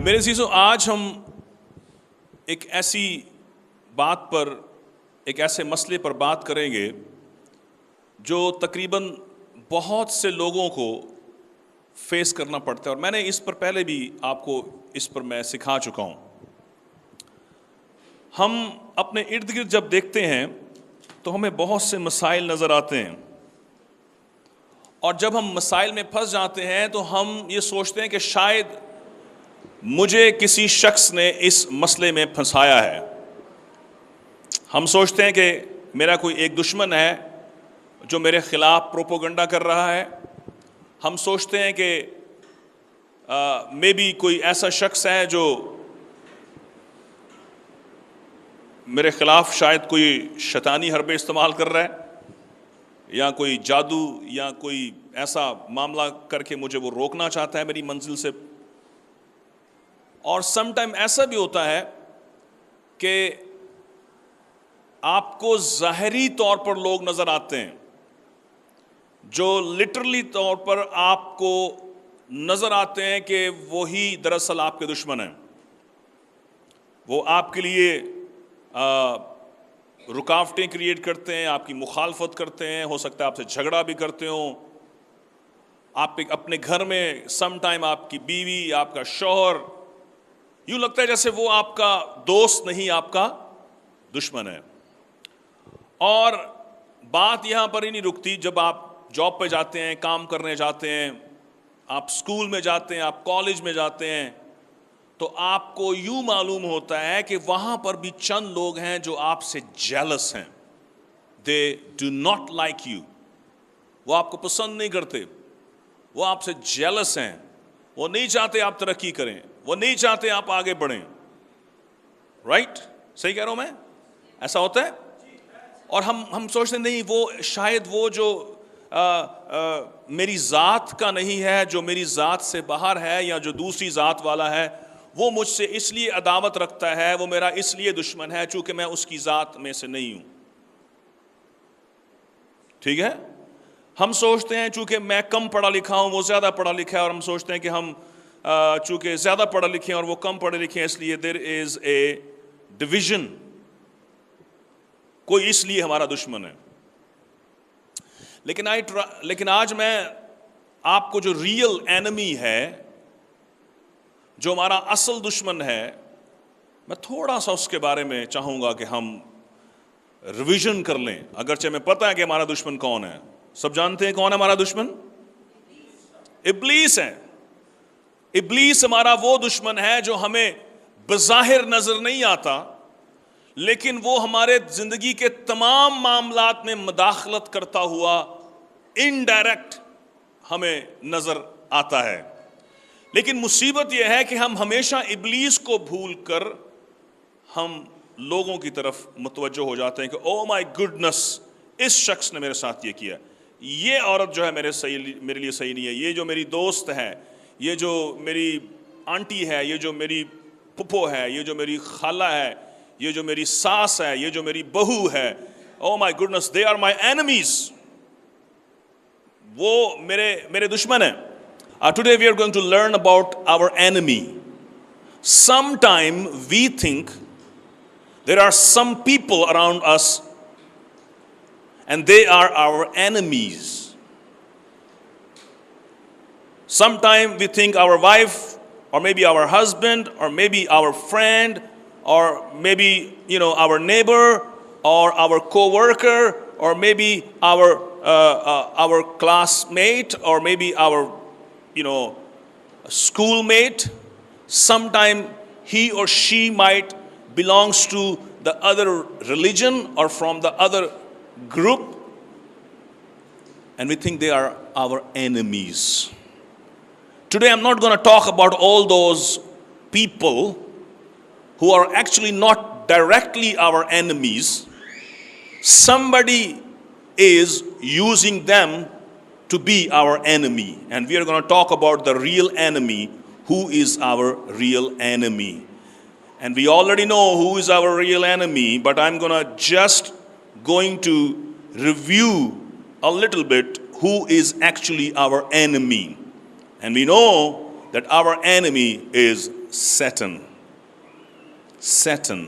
میرے عزیزو، آج ہم ایک ایسی بات پر، ایک ایسے مسئلے پر بات کریں گے جو تقریباً بہت سے لوگوں کو فیس کرنا پڑتا ہے، اور میں نے اس پر پہلے بھی آپ کو اس پر میں سکھا چکا ہوں۔ ہم اپنے ارد گرد جب دیکھتے ہیں تو ہمیں بہت سے مسائل نظر آتے ہیں، اور جب ہم مسائل میں پھنس جاتے ہیں تو ہم یہ سوچتے ہیں کہ شاید مجھے کسی شخص نے اس مسئلے میں پھنسایا ہے۔ ہم سوچتے ہیں کہ میرا کوئی ایک دشمن ہے جو میرے خلاف پروپوگنڈا کر رہا ہے۔ ہم سوچتے ہیں کہ مے بی کوئی ایسا شخص ہے جو میرے خلاف شاید کوئی شیطانی حربے استعمال کر رہا ہے، یا کوئی جادو یا کوئی ایسا معاملہ کر کے مجھے وہ روکنا چاہتا ہے میری منزل سے۔ اور سم ٹائم ایسا بھی ہوتا ہے کہ آپ کو ظاہری طور پر لوگ نظر آتے ہیں جو لٹرلی طور پر آپ کو نظر آتے ہیں کہ وہی دراصل آپ کے دشمن ہیں۔ وہ آپ کے لیے رکاوٹیں کریٹ کرتے ہیں، آپ کی مخالفت کرتے ہیں، ہو سکتا ہے آپ سے جھگڑا بھی کرتے ہوں۔ آپ اپنے گھر میں سم ٹائم آپ کی بیوی، آپ کا شوہر، یوں لگتا ہے جیسے وہ آپ کا دوست نہیں، آپ کا دشمن ہے۔ اور بات یہاں پر ہی نہیں رکتی۔ جب آپ جاب پہ جاتے ہیں، کام کرنے جاتے ہیں، آپ اسکول میں جاتے ہیں، آپ کالج میں جاتے ہیں، تو آپ کو یوں معلوم ہوتا ہے کہ وہاں پر بھی چند لوگ ہیں جو آپ سے جیلس ہیں۔ They do not like you۔ وہ آپ کو پسند نہیں کرتے، وہ آپ سے جیلس ہیں، وہ نہیں چاہتے آپ ترقی کریں، وہ نہیں چاہتے آپ آگے بڑھیں۔ رائٹ؟ صحیح کہہ رہا ہوں میں؟ ایسا ہوتا ہے؟ اور ہم سوچتے نہیں، وہ شاید وہ جو میری ذات کا نہیں ہے، جو میری ذات سے باہر ہے، یا جو دوسری ذات والا ہے، وہ مجھ سے اس لیے عداوت رکھتا ہے، وہ میرا اس لیے دشمن ہے چونکہ میں اس کی ذات میں سے نہیں ہوں۔ ٹھیک ہے؟ ہم سوچتے ہیں چونکہ میں کم پڑھا لکھا ہوں، وہ زیادہ پڑھا لکھا ہے، اور ہم سوچتے ہیں کہ ہم چونکہ زیادہ پڑھے لکھے ہیں اور وہ کم پڑھے لکھے ہیں، اس لیے دیر از اے ڈویژن، کوئی اس لیے ہمارا دشمن ہے۔ لیکن آج میں آپ کو جو ریئل اینمی ہے، جو ہمارا اصل دشمن ہے، میں تھوڑا سا اس کے بارے میں چاہوں گا کہ ہم ریویژن کر لیں۔ اگرچہ میں پتہ ہے کہ ہمارا دشمن کون ہے، سب جانتے ہیں کون ہے ہمارا دشمن؟ ابلیس ہے۔ ابلیس ہمارا وہ دشمن ہے جو ہمیں بظاہر نظر نہیں آتا، لیکن وہ ہمارے زندگی کے تمام معاملات میں مداخلت کرتا ہوا انڈائریکٹ ہمیں نظر آتا ہے۔ لیکن مصیبت یہ ہے کہ ہم ہمیشہ ابلیس کو بھول کر ہم لوگوں کی طرف متوجہ ہو جاتے ہیں کہ او مائی گڈنس، اس شخص نے میرے ساتھ یہ کیا، یہ عورت جو ہے میرے لیے صحیح نہیں ہے، یہ جو میری دوست ہے، یہ جو میری آنٹی ہے، یہ جو میری پھپھو ہے، یہ جو میری خالہ ہے، یہ جو میری ساس ہے، یہ جو میری بہو ہے، oh my goodness, they are my enemies, وہ میرے دشمن ہیں۔ Today we are going to learn about our enemy. Sometime we think there are some people around us and they are our enemies. Sometime we think our wife, or maybe our husband, or maybe our friend, or maybe our neighbor, or our co-worker, or maybe our classmate, or maybe our schoolmate. Sometime he or she might belongs to the other religion or from the other group, and we think they are our enemies. Today I'm not going to talk about all those people who are actually not directly our enemies. Somebody is using them to be our enemy, and we are going to talk about the real enemy, who is our real enemy. And we already know who is our real enemy, but I'm going to review a little bit who is actually our enemy. And we know that our enemy is Satan. Satan,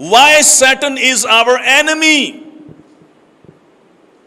Why Satan is our enemy?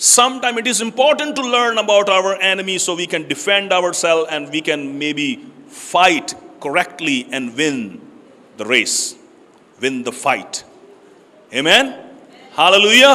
Sometimes it is important to learn about our enemy so we can defend ourselves and we can maybe fight correctly and win the race, win the fight. Amen? Hallelujah.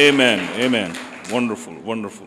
Amen, amen. Wonderful, wonderful.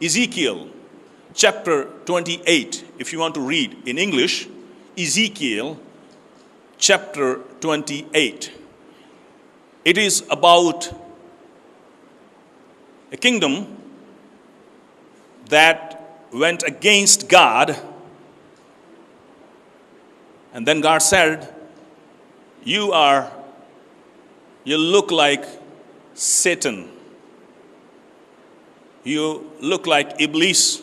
Ezekiel chapter 28. If you want to read in English, Ezekiel chapter 28. It is about a kingdom that went against God, and then God said, you look like Satan, you look like Iblis.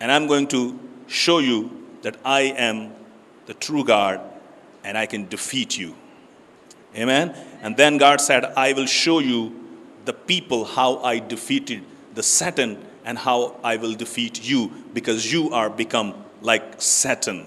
And I'm going to show you that I am the true God and I can defeat you. Amen. And then God said, I will show you the people how I defeated the Satan and how I will defeat you because you are become like Satan.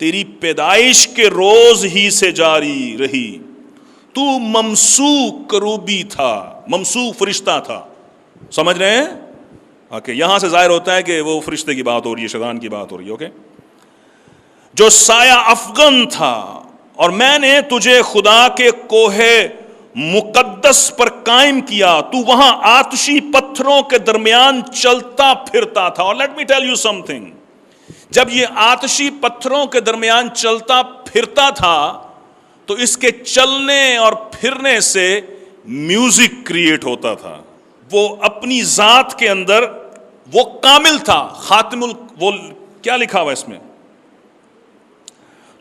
تیری پیدائش کے روز ہی سے جاری رہی. تو ممسوک کروبی تھا, ممسوک فرشتہ تھا. سمجھ رہے ہیں؟ اوکے, یہاں سے ظاہر ہوتا ہے کہ وہ فرشتے کی بات ہو رہی ہے, شیطان کی بات ہو رہی ہے. اوکے, جو سایہ افغن تھا, اور میں نے تجھے خدا کے کوہ مقدس پر قائم کیا, تو وہاں آتشی پتھروں کے درمیان چلتا پھرتا تھا. اور let me tell you some thing, جب یہ آتشی پتھروں کے درمیان چلتا پھرتا تھا تو اس کے چلنے اور پھرنے سے میوزک کریٹ ہوتا تھا. وہ اپنی ذات کے اندر وہ کامل تھا. وہ کیا لکھا ہوا اس میں؟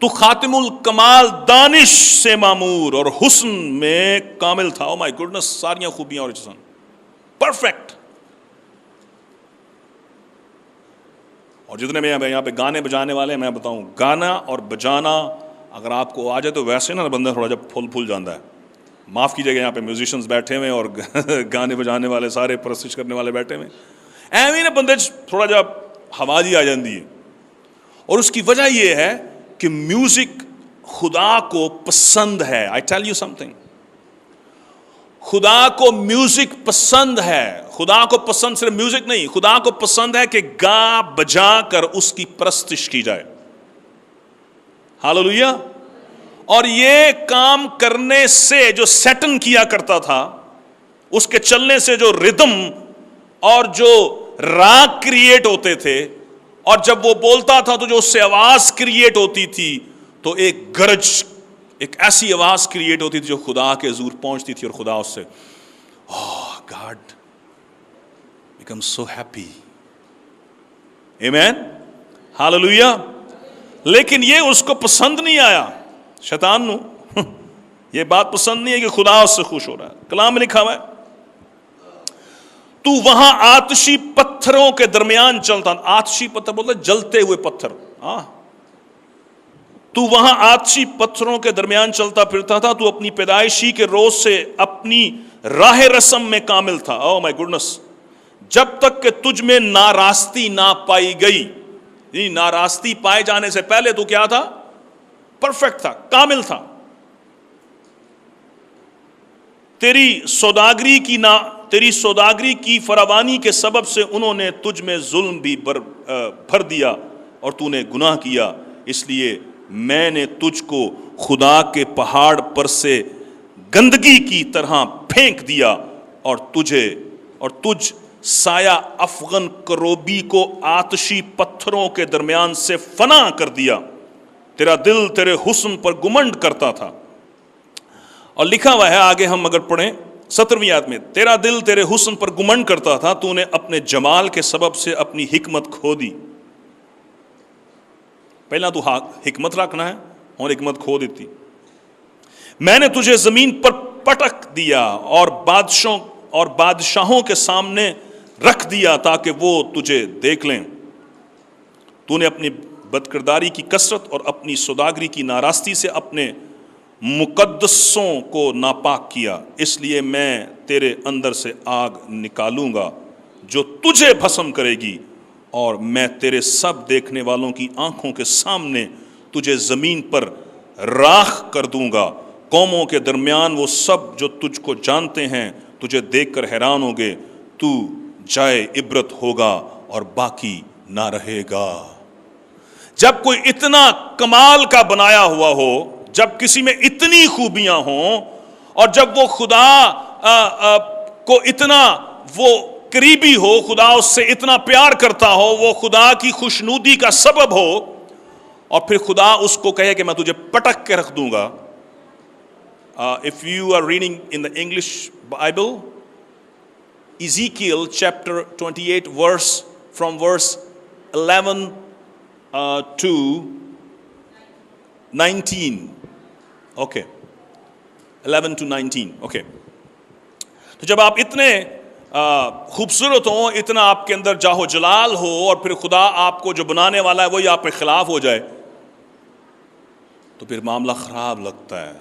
تو خاتم الکمال دانش سے معمور اور حسن میں کامل تھا. او مائی گڈنس, ساریاں خوبیاں اور احسان, پرفیکٹ. اور جتنے میں یہاں پہ گانے بجانے والے ہیں, میں بتاؤں, گانا اور بجانا اگر آپ کو آ جائے تو ویسے نا بندہ تھوڑا جب پھول جاتا ہے. معاف کیجیے گا, یہاں پہ میوزیشنز بیٹھے ہوئے اور گانے بجانے والے سارے پرستش کرنے والے بیٹھے ہوئے, ایویں نا بندے تھوڑا جب ہوا جی آ جاتی ہے. اور اس کی وجہ یہ ہے کہ میوزک خدا کو پسند ہے. I tell you some thing, خدا کو میوزک پسند ہے. خدا کو پسند صرف میوزک نہیں, خدا کو پسند ہے کہ گا بجا کر اس کی پرستش کی جائے. ہاللویا. اور یہ کام کرنے سے جو سیٹن کیا کرتا تھا, اس کے چلنے سے جو ردم اور جو راگ کریٹ ہوتے تھے, اور جب وہ بولتا تھا تو جو اس سے آواز کریٹ ہوتی تھی, تو ایک گرج, ایک ایسی آواز کریٹ ہوتی تھی جو خدا کے حضور پہنچتی تھی, اور خدا اس سے گاڈ بیکم سو ہیپی. آمین, ہاللویا. لیکن یہ اس کو پسند نہیں آیا, شیطان نو یہ بات پسند نہیں ہے کہ خدا اس سے خوش ہو رہا ہے. کلام میں لکھا ہوا ہے, تو وہاں آتشی پتھروں کے درمیان چلتا. آتشی پتھر بولتا جلتے ہوئے پتھر. تو وہاں آتشی پتھروں کے درمیان چلتا پھرتا تھا. تو اپنی پیدائشی کے روز سے اپنی راہ رسم میں کامل تھا. او مائی گڈنس, جب تک کہ تجھ میں ناراستی نہ پائی گئی. ناراستی پائے جانے سے پہلے تو کیا تھا؟ پرفیکٹ تھا, کامل تھا. تیری سوداگری کی فراوانی کے سبب سے انہوں نے تجھ میں ظلم بھی بھر دیا, اور تو نے گناہ کیا. اس لیے میں نے تجھ کو خدا کے پہاڑ پر سے گندگی کی طرح پھینک دیا, اور تجھ سایہ افغن کروبی کو آتشی پتھروں کے درمیان سے فنا کر دیا. تیرا دل تیرے حسن پر گمنڈ کرتا تھا. اور لکھا ہوا ہے آگے ہم اگر پڑھیں 17ویں آیت میں, تیرا دل تیرے حسن پر گمنڈ کرتا تھا, تو نے اپنے جمال کے سبب سے اپنی حکمت کھو دی. پہلا تو حکمت رکھنا ہے, اور حکمت کھو دیتی. میں نے تجھے زمین پر پٹک دیا اور بادشاہوں کے سامنے رکھ دیا تاکہ وہ تجھے دیکھ لیں. تو نے اپنی بدکرداری کی کثرت اور اپنی سوداگری کی ناراستی سے اپنے مقدسوں کو ناپاک کیا. اس لیے میں تیرے اندر سے آگ نکالوں گا جو تجھے بھسم کرے گی, اور میں تیرے سب دیکھنے والوں کی آنکھوں کے سامنے تجھے زمین پر راکھ کر دوں گا. قوموں کے درمیان وہ سب جو تجھ کو جانتے ہیں تجھے دیکھ کر حیران ہوں گے. تو جائے عبرت ہوگا اور باقی نہ رہے گا. جب کوئی اتنا کمال کا بنایا ہوا ہو, جب کسی میں اتنی خوبیاں ہوں, اور جب وہ خدا کو اتنا وہ قریبی ہو, خدا اس سے اتنا پیار کرتا ہو, وہ خدا کی خوشنودی کا سبب ہو, اور پھر خدا اس کو کہے کہ میں تجھے پٹک کے رکھ دوں گا. If you are reading in the English Bible, Ezekiel chapter 28 from verse 11 to 19. Okay. 11 to 19. Okay. تو جب آپ اتنے خوبصورت ہوں, اتنا آپ کے اندر جاہو جلال ہو, اور پھر خدا آپ کو جو بنانے والا ہے وہی آپ کے خلاف ہو جائے, تو پھر معاملہ خراب لگتا ہے.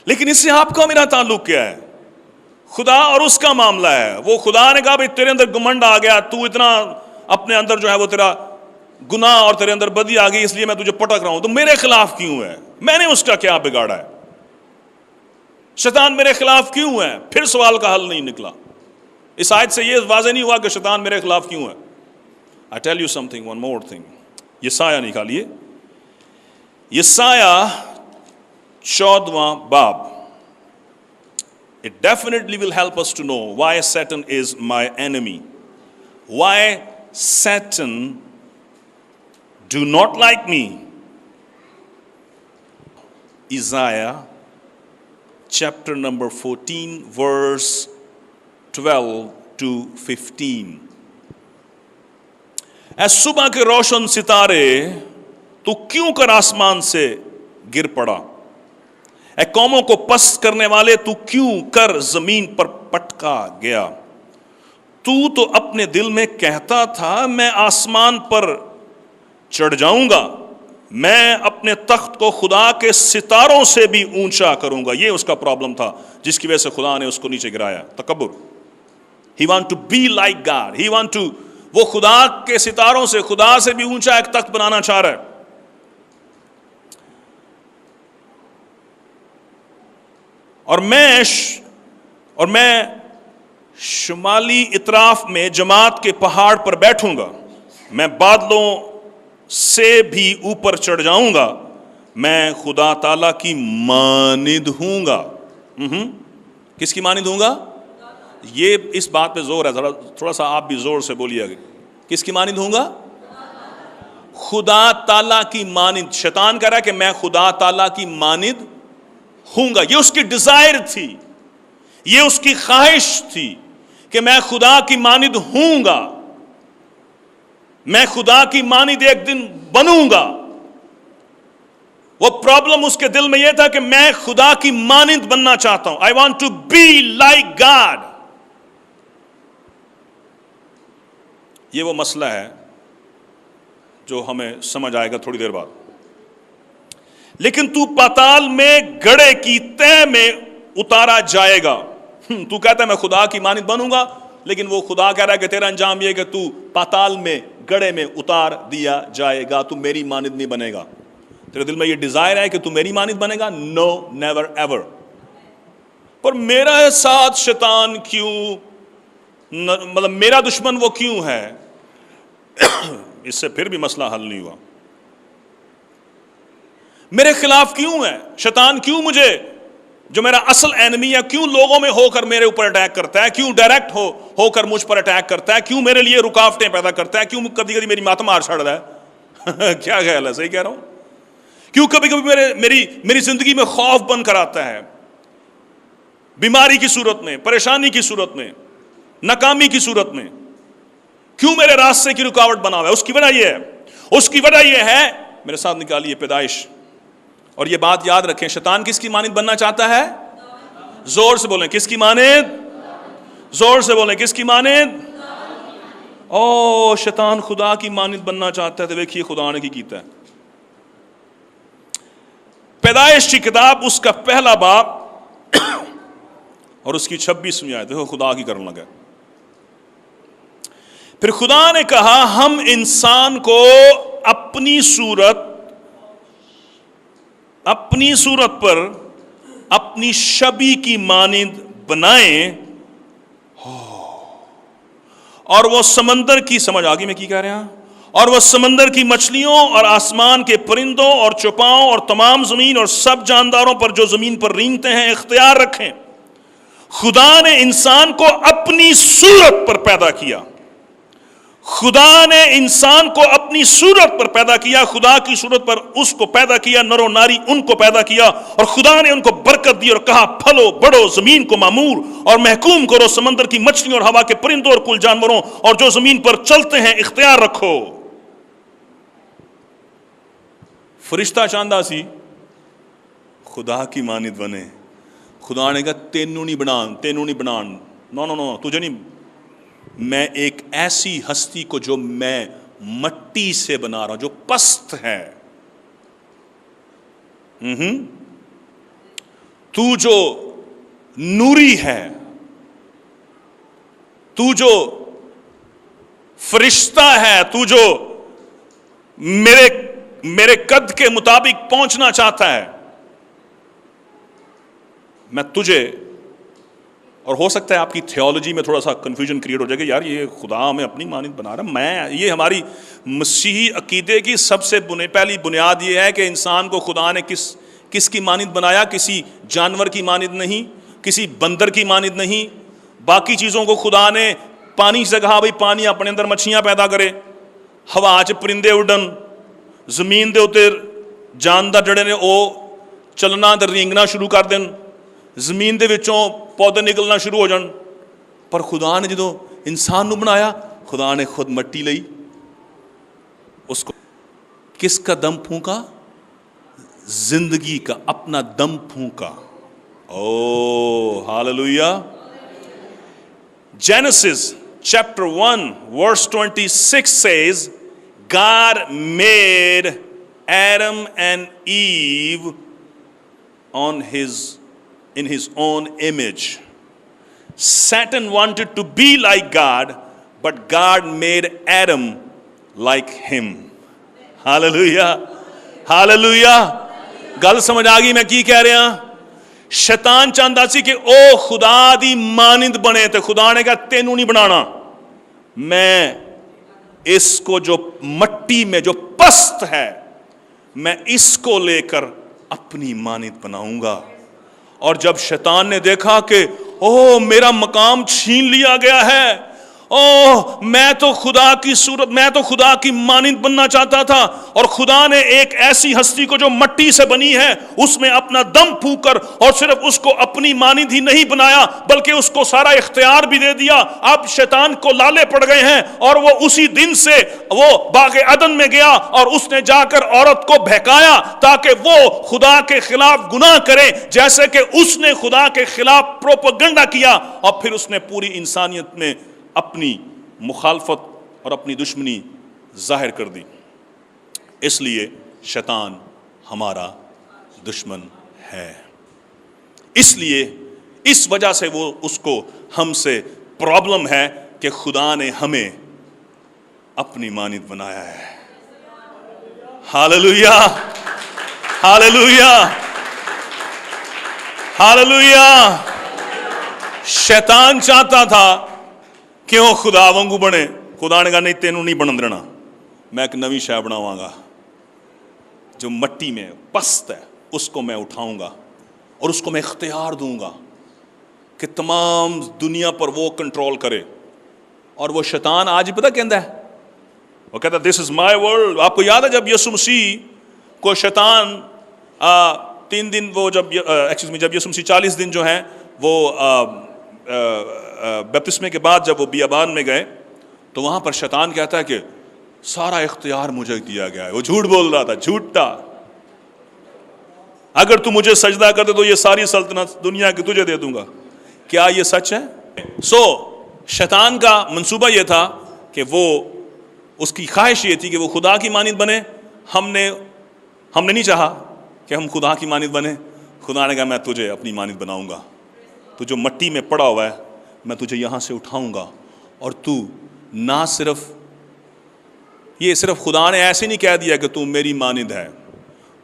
لیکن اس سے آپ کا میرا تعلق کیا ہے؟ خدا اور اس کا معاملہ ہے. وہ خدا نے کہا بھائی تیرے اندر گمنڈ آ گیا, تو اتنا اپنے اندر جو ہے وہ تیرا گناہ اور تیرے اندر بدی آ گئی اس لیے میں تجھے پٹک رہا ہوں، تو میرے خلاف کیوں ہے؟ میں نے اس کا کیا بگاڑا ہے؟ شیطان میرے خلاف کیوں ہے؟ پھر سوال کا حل نہیں نکلا۔ اس آیت سے یہ واضح نہیں ہوا کہ شیطان میرے خلاف کیوں ہے۔ I tell you something, one more thing. یسایہ نکالیے، یسایہ 14واں باب۔ It definitely will help us to know why Satan is my enemy, why Satan do not like me. Isaiah chapter number 14 verse 12 to 15۔ اے صبح کے روشن ستارے، تو کیوں کر آسمان سے گر پڑا؟ اے قوموں کو پست کرنے والے، تو کیوں کر زمین پر پٹکا گیا؟ تو اپنے دل میں کہتا تھا میں آسمان پر چڑھ جاؤں گا، میں اپنے تخت کو خدا کے ستاروں سے بھی اونچا کروں گا۔ یہ اس کا پرابلم تھا جس کی وجہ سے خدا نے اس کو نیچے گرایا، تکبر۔ He want to be like God. He want to، وہ خدا کے ستاروں سے، خدا سے بھی اونچا ایک تخت بنانا چاہ رہا ہے۔ اور میں شمالی اطراف میں جماعت کے پہاڑ پر بیٹھوں گا، میں بادلوں سے بھی اوپر چڑھ جاؤں گا، میں خدا تعالیٰ کی مانند ہوں گا۔ کس کی مانند ہوں گا؟ یہ اس بات پہ زور ہے، تھوڑا سا آپ بھی زور سے بولیے گا، کس کی مانند ہوں گا؟ خدا تعالیٰ کی مانند۔ شیطان کہہ رہا ہے کہ میں خدا تعالیٰ کی مانند ہوں گا۔ یہ اس کی ڈیزائر تھی، یہ اس کی خواہش تھی کہ میں خدا کی مانند ہوں گا، میں خدا کی مانند ایک دن بنوں گا۔ وہ پرابلم اس کے دل میں یہ تھا کہ میں خدا کی مانند بننا چاہتا ہوں۔ I want to be like God۔ یہ وہ مسئلہ ہے جو ہمیں سمجھ آئے گا تھوڑی دیر بعد۔ لیکن تو پاتال میں گڑھے کی تہ میں اتارا جائے گا۔ تو کہتا ہے میں خدا کی مانند بنوں گا، لیکن وہ خدا کہہ رہا ہے کہ تیرا انجام یہ کہ تو پاتال میں، گڑھے میں اتار دیا جائے گا، تو میری مانند نہیں بنے گا۔ تیرے دل میں یہ ڈیزائر ہے کہ تو میری مانند بنے گا؟ نو، نیور ایور۔ پر میرا ساتھ شیطان کیوں، مطلب میرا دشمن وہ کیوں ہے؟ اس سے پھر بھی مسئلہ حل نہیں ہوا۔ میرے خلاف کیوں ہے شیطان؟ کیوں مجھے، جو میرا اصل اینمی ہے، کیوں لوگوں میں ہو کر میرے اوپر اٹیک کرتا ہے؟ کیوں ڈائریکٹ ہو کر مجھ پر اٹیک کرتا ہے؟ کیوں میرے لیے رکاوٹیں پیدا کرتا ہے؟ کیوں کبھی کبھی میری مات مار چھڑ رہا ہے؟ کیا خیال ہے؟ صحیح کہہ رہا ہوں؟ کیوں کبھی کبھی میری زندگی میں خوف بن کر آتا ہے، بیماری کی صورت میں، پریشانی کی صورت میں، ناکامی کی صورت میں؟ کیوں میرے راستے کی رکاوٹ بنا ہوا ہے؟ اس کی وجہ یہ ہے، اس کی وجہ یہ ہے، میرے ساتھ نکالیے پیدائش، اور یہ بات یاد رکھیں، شیطان کس کی مانند بننا چاہتا ہے؟ زور سے بولیں، کس کی مانند؟ زور سے بولیں، کس کی مانند؟ او شیطان خدا کی مانند بننا چاہتا ہے، تو دیکھیے خدا نے کی کیتا ہے۔ پیدائش کی کتاب اس کا پہلا باب اور اس کی 26ویں آیت، دیکھو خدا کی کرنے لگا۔ پھر خدا نے کہا ہم انسان کو اپنی صورت پر اپنی شبیہ کی مانند بنائیں، اور وہ سمندر کی، سمجھ آگی میں کی کہہ رہے ہیں، اور وہ سمندر کی مچھلیوں اور آسمان کے پرندوں اور چوپاؤں اور تمام زمین اور سب جانداروں پر جو زمین پر رینگتے ہیں اختیار رکھیں۔ خدا نے انسان کو اپنی صورت پر پیدا کیا، خدا نے انسان کو اپنی صورت پر پیدا کیا، خدا کی صورت پر اس کو پیدا کیا، نر و ناری ان کو پیدا کیا، اور خدا نے ان کو برکت دی اور کہا پھلو بڑھو، زمین کو معمور اور محکوم کرو، سمندر کی مچھلیوں اور ہوا کے پرندوں اور کل جانوروں اور جو زمین پر چلتے ہیں اختیار رکھو۔ فرشتہ چاہندا سی خدا کی مانند بنے، خدا نے کہا تینوں نہیں بنان، نو تجھے نہیں، میں ایک ایسی ہستی کو جو میں مٹی سے بنا رہا ہوں، جو پست ہے، تو جو نوری ہے، تو جو فرشتہ ہے، تو جو میرے قد کے مطابق پہنچنا چاہتا ہے، میں تجھے، اور ہو سکتا ہے آپ کی تھیولوجی میں تھوڑا سا کنفیوژن کریٹ ہو جائے گا، یار یہ خدا ہمیں اپنی مانند بنا رہا ہے، یہ ہماری مسیحی عقیدے کی سب سے پہلی بنیاد یہ ہے کہ انسان کو خدا نے کس کی مانند بنایا، کسی جانور کی مانند نہیں، کسی بندر کی مانند نہیں۔ باقی چیزوں کو خدا نے پانی سے کہا بھئی پانی اپنے اندر مچھیاں پیدا کرے، ہوا چ پرندے اڈن، زمین دے اوتے جاندار جڑے نے او چلنا تے رینگنا شروع کر دین، زمین دے وچوں پودے نکلنا شروع ہو جان۔ پر خدا نے جدوں انسان نو بنایا، خدا نے خود مٹی لئی، اس کو کس کا دم پھونکا؟ زندگی کا اپنا دم پھونکا۔ او hallelujah. Genesis chapter 1 verse 26 says, God made Adam and Eve in his own image. Satan wanted to be like God, but God made Adam like him. Hallelujah. Hallelujah. گل سمجھ آ گئی میں کی کہہ رہا؟ شیطان چاہتا سی کہ او خدا دی مانند بنے، تے خدا نے کہا تینوں نہیں بنانا، میں اس کو جو مٹی میں جو پست ہے میں اس کو لے کر اپنی مانند بناؤں گا۔ اور جب شیطان نے دیکھا کہ او میرا مقام چھین لیا گیا ہے، او میں تو خدا کی صورت، میں تو خدا کی مانند بننا چاہتا تھا، اور خدا نے ایک ایسی ہستی کو جو مٹی سے بنی ہے اس میں اپنا دم پھونک کر، اور صرف اس کو اپنی مانند ہی نہیں بنایا بلکہ اس کو سارا اختیار بھی دے دیا۔ اب شیطان کو لالے پڑ گئے ہیں، اور وہ اسی دن سے وہ باغ عدن میں گیا اور اس نے جا کر عورت کو بہکایا تاکہ وہ خدا کے خلاف گناہ کرے، جیسے کہ اس نے خدا کے خلاف پروپیگنڈا کیا، اور پھر اس نے پوری انسانیت میں اپنی مخالفت اور اپنی دشمنی ظاہر کر دی۔ اس لیے شیطان ہمارا دشمن ہے، اس لیے اس وجہ سے وہ اس کو ہم سے پرابلم ہے کہ خدا نے ہمیں اپنی مانند بنایا ہے۔ Hallelujah, hallelujah, hallelujah. شیطان چاہتا تھا کہ وہ خدا وانگو بنے، خدا نے کہا نہیں تینوں نہیں بنن دینا، میں ایک نوی شے بناواں گا جو مٹی میں پست ہے، اس کو میں اٹھاؤں گا اور اس کو میں اختیار دوں گا کہ تمام دنیا پر وہ کنٹرول کرے۔ اور وہ شیطان آج پتہ کہندا ہے، وہ کہتا ہے دس از مائی ورلڈ۔ آپ کو یاد ہے جب یسوع مسیح کو شیطان 3 دن وہ جب یسوع مسیح 40 دن جو ہیں وہ بپتسمے کے بعد جب وہ بیابان میں گئے تو وہاں پر شیطان کہتا ہے کہ سارا اختیار مجھے دیا گیا ہے۔ وہ جھوٹ بول رہا تھا، جھوٹا، اگر تو مجھے سجدہ کر دے تو یہ ساری سلطنت دنیا کی تجھے دے دوں گا۔ کیا یہ سچ ہے؟ شیطان کا منصوبہ یہ تھا کہ وہ، اس کی خواہش یہ تھی کہ وہ خدا کی مانند بنے۔ ہم نے نہیں چاہا کہ ہم خدا کی مانند بنے۔ خدا نے کہا میں تجھے اپنی مانند بناؤں گا، تو جو مٹی میں پڑا ہوا ہے میں تجھے یہاں سے اٹھاؤں گا، اور تو نہ صرف خدا نے ایسے نہیں کہہ دیا کہ تو میری مانند ہے،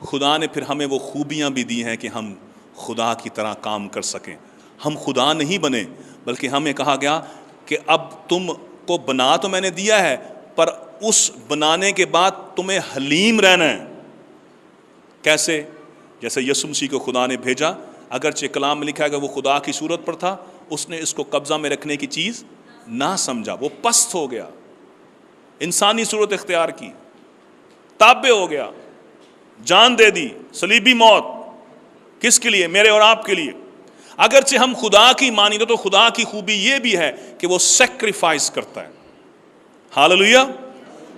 خدا نے پھر ہمیں وہ خوبیاں بھی دی ہیں کہ ہم خدا کی طرح کام کر سکیں۔ ہم خدا نہیں بنے بلکہ ہمیں کہا گیا کہ اب تم کو بنا تو میں نے دیا ہے، پر اس بنانے کے بعد تمہیں حلیم رہنا ہے۔ کیسے؟ جیسے یسوع مسیح کو خدا نے بھیجا، اگرچہ کلام میں لکھا ہے کہ وہ خدا کی صورت پر تھا، اس نے اس کو قبضہ میں رکھنے کی چیز نہ سمجھا، وہ پست ہو گیا، انسانی صورت اختیار کی، تابع ہو گیا، جان دے دی، صلیبی موت۔ کس کے لیے؟ میرے اور آپ کے لیے۔ اگرچہ ہم خدا کی مانند تو خدا کی خوبی یہ بھی ہے کہ وہ سیکریفائس کرتا ہے۔ ہاللویہ۔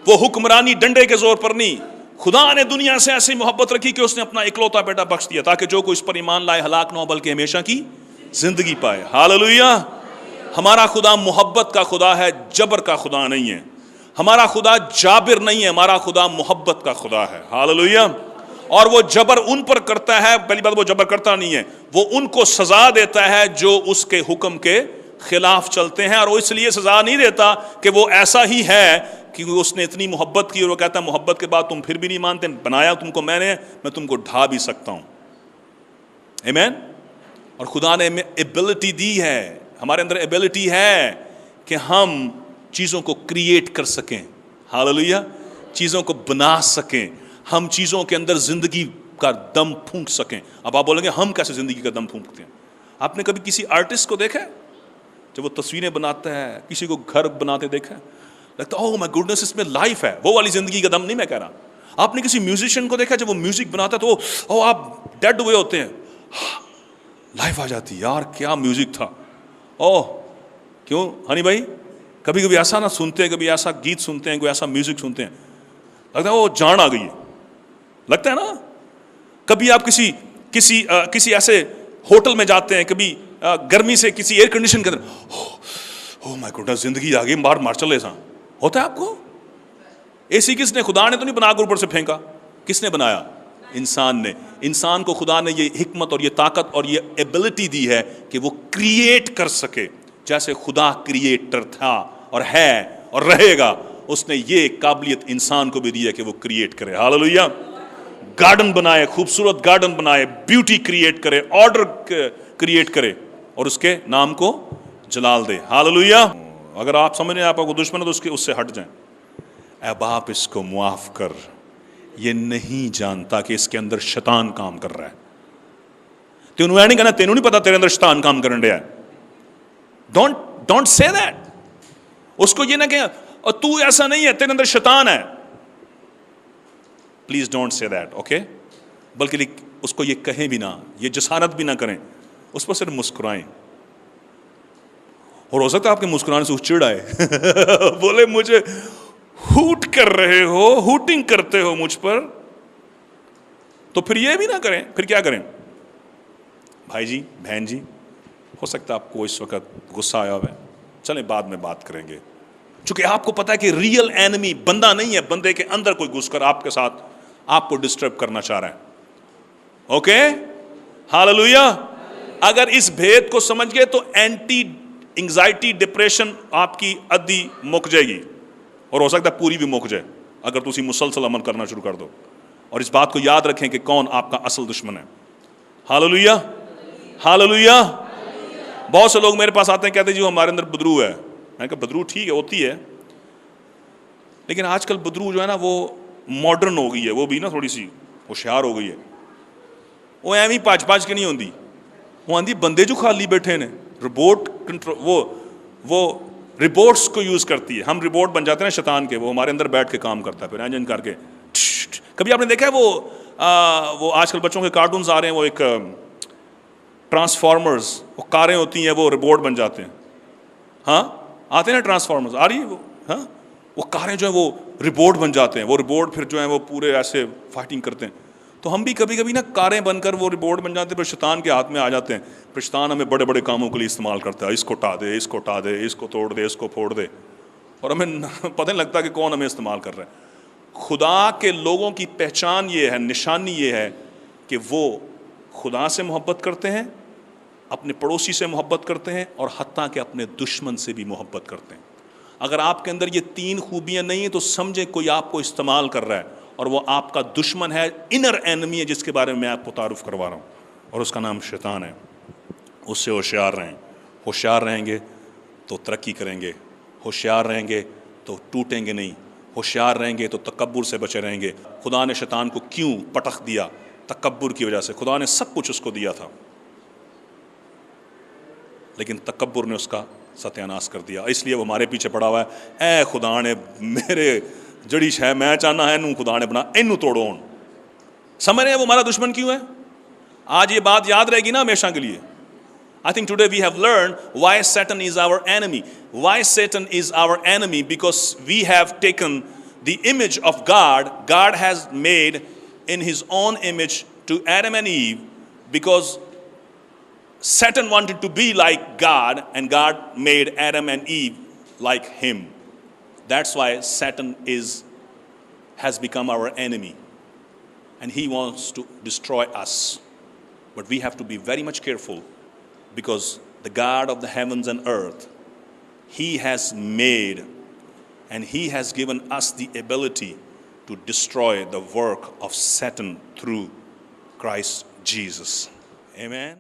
وہ حکمرانی ڈنڈے کے زور پر نہیں، خدا نے دنیا سے ایسی محبت رکھی کہ اس نے اپنا اکلوتا بیٹا بخش دیا تاکہ جو کوئی اس پر ایمان لائے ہلاک نہ ہو بلکہ ہمیشہ کی زندگی پائے۔ ہاللویہ۔ ہمارا خدا محبت کا خدا ہے، جبر کا خدا نہیں ہے۔ ہمارا خدا جابر نہیں ہے، ہمارا خدا محبت کا خدا ہے۔ ہاللویہ۔ اور وہ جبر ان پر کرتا ہے، پہلی بات وہ جبر کرتا نہیں ہے، وہ ان کو سزا دیتا ہے جو اس کے حکم کے خلاف چلتے ہیں، اور وہ اس لیے سزا نہیں دیتا کہ وہ ایسا ہی ہے کیونکہ اس نے اتنی محبت کی اور وہ کہتا ہے محبت کے بعد تم پھر بھی نہیں مانتے, بنایا تم کو میں نے, میں تم کو ڈھا بھی سکتا ہوں. آمین. اور خدا نے ہمیں ایبلٹی دی ہے, ہمارے اندر ایبلٹی ہے کہ ہم چیزوں کو کریٹ کر سکیں. ہاللویا. چیزوں کو بنا سکیں, ہم چیزوں کے اندر زندگی کا دم پھونک سکیں. اب آپ بولیں گے ہم کیسے زندگی کا دم پھونکتے ہیں؟ آپ نے کبھی کسی آرٹسٹ کو دیکھا ہے جب وہ تصویریں بناتا ہے, کسی کو گھر بناتے دیکھا ہے, لگتا ہے اوہ مائی گوڈنس اس میں لائف ہے. وہ والی زندگی کا دم نہیں میں کہہ رہا. آپ نے کسی میوزیشین کو دیکھا جب وہ میوزک بناتا ہے تو آپ ڈیڈ ہوئے ہوتے ہیں, لائف آ جاتی, یار کیا میوزک تھا. اوہ کیوں ہنی بھائی, کبھی کبھی ایسا نہ سنتے ہیں, کبھی ایسا گیت سنتے ہیں, کوئی ایسا میوزک سنتے ہیں, لگتا ہے وہ جان آ گئی ہے, لگتا ہے نا. کبھی آپ کسی ایسے ہوٹل میں جاتے ہیں, کبھی گرمی سے کسی ایئر کنڈیشن کے اندر, اوہ مائی گاڈ زندگی آ گئی, مار چلے سا ہوتا ہے آپ کو. اے سی کس نے, خدا نے تو نہیں بنا کر اوپر سے پھینکا, کس نے بنایا؟ انسان نے. انسان کو خدا نے یہ حکمت اور یہ طاقت اور یہ ایبلٹی دی ہے کہ وہ کریٹ کر سکے. جیسے خدا کریٹر تھا اور ہے اور رہے گا, اس نے یہ قابلیت انسان کو بھی دی ہے کہ وہ کریٹ کرے. ہاللویا. گارڈن بنائے, خوبصورت گارڈن بنائے, بیوٹی کریٹ کرے, آرڈر کریٹ کرے اور اس کے نام کو جلال دے. ہاللویا. اگر آپ سمجھ رہے ہیں آپ کو دشمن ہے تو اس سے ہٹ جائیں. اے باپ اس کو معاف کر, یہ نہیں جانتا کہ اس کے اندر شیطان کام کر رہا ہے. تینوں نہیں کہنا تینوں نہیں پتا تیرے اندر شیطان کام کرن رہا ہے. Don't say that. اس کو یہ نہ کہ اور تو ایسا نہیں ہے, تیرے اندر شیطان ہے. Please don't say that. Okay. بلکہ اس کو یہ کہیں بھی نہ, یہ جسارت بھی نہ کریں, اس پر صرف مسکرائیں. اور ہو سکتا ہے آپ کے مسکرانے سے وہ چڑ آئے, بولے مجھے ہوٹ کر رہے ہو, ہوٹنگ کرتے ہو مجھ پر. تو پھر یہ بھی نہ کریں. پھر کیا کریں؟ بھائی جی, بہن جی, ہو سکتا ہے آپ کو اس وقت غصہ آیا ہوا ہے, چلیں بعد میں بات کریں گے. چونکہ آپ کو پتا ہے کہ ریئل اینمی بندہ نہیں ہے, بندے کے اندر کوئی گھس کر آپ کے ساتھ آپ کو ڈسٹرب کرنا چاہ رہا ہے. اوکے. ہاللویا. اگر اس بھید کو سمجھ گئے تو اینٹی انگزائٹی ڈپریشن آپ کی ادھی مک جائے گی, اور ہو سکتا ہے پوری بھی مک جائے اگر تسی مسلسل عمل کرنا شروع کر دو. اور اس بات کو یاد رکھیں کہ کون آپ کا اصل دشمن ہے. ہاللویا. ہاللویا. بہت سے لوگ میرے پاس آتے ہیں, کہتے ہیں جی ہمارے اندر بدرو ہے. میں کہا بدرو ٹھیک ہے, ہوتی ہے, لیکن آج کل بدرو جو ہے نا وہ ماڈرن ہو گئی ہے, وہ بھی نا تھوڑی سی ہوشیار ہو گئی ہے. وہ ایویں پاچ کے نہیں ہوندی, وہ آندھی بندے جو خالی بیٹھے نے, ربوٹ کنٹرول, وہ ربوٹس کو یوز کرتی ہے. ہم ربوٹ بن جاتے ہیں شیطان کے, وہ ہمارے اندر بیٹھ کے کام کرتا ہے پھر انجن کر کے. کبھی آپ نے دیکھا ہے وہ آج کل بچوں کے کارٹونز آ رہے ہیں, وہ ایک ٹرانسفارمرز, وہ کاریں ہوتی ہیں, وہ ربوٹ بن جاتے ہیں. ہاں آتے ہیں نا ٹرانسفارمرز, آ رہی ہے وہ. ہاں وہ کاریں جو ہیں وہ ربوٹ بن جاتے ہیں, وہ ربوٹ پھر جو ہیں وہ پورے ایسے فائٹنگ کرتے ہیں. تو ہم بھی کبھی کبھی نا کاریں بن کر وہ ربوٹ بن جاتے ہیں, پھر شیطان کے ہاتھ میں آ جاتے ہیں. پھر شیطان ہمیں بڑے بڑے کاموں کے لیے استعمال کرتا ہے, اس کو اٹھا دے, اس کو اٹھا دے, اس کو توڑ دے, اس کو پھوڑ دے, اور ہمیں پتہ نہیں لگتا کہ کون ہمیں استعمال کر رہا ہے. خدا کے لوگوں کی پہچان یہ ہے, نشانی یہ ہے کہ وہ خدا سے محبت کرتے ہیں, اپنے پڑوسی سے محبت کرتے ہیں, اور حتیٰ کہ اپنے دشمن سے بھی محبت کرتے ہیں. اگر آپ کے اندر یہ تین خوبیاں نہیں ہیں تو سمجھیں کوئی آپ کو استعمال کر رہا ہے, اور وہ آپ کا دشمن ہے, انر اینمی ہے, جس کے بارے میں آپ کو تعارف کروا رہا ہوں, اور اس کا نام شیطان ہے. اس سے ہوشیار رہیں. ہوشیار رہیں گے تو ترقی کریں گے, ہوشیار رہیں گے تو ٹوٹیں گے نہیں, ہوشیار رہیں گے تو تکبر سے بچے رہیں گے. خدا نے شیطان کو کیوں پٹخ دیا؟ تکبر کی وجہ سے. خدا نے سب کچھ اس کو دیا تھا, لیکن تکبر نے اس کا ستیاناش کر دیا. اس لیے وہ ہمارے پیچھے پڑا ہوا ہے, اے خدا نے میرے جڑی شے میں چاہنا ہے, خدا نے بنا اینو توڑو. سمجھ رہے ہیں وہ ہمارا دشمن کیوں ہے؟ آج یہ بات یاد رہے گی نا ہمیشہ کے لیے. I think today we have learned why Satan is our enemy. Why Satan is our enemy? Because we have taken the image of God. God has made in his own image to Adam and Eve, because Satan wanted to be like God, and God made Adam and Eve like him. That's why Satan has become our enemy, and he wants to destroy us. But we have to be very much careful, because the God of the heavens and earth, he has made And He has given us the ability to destroy the work of Satan through Christ Jesus. Amen.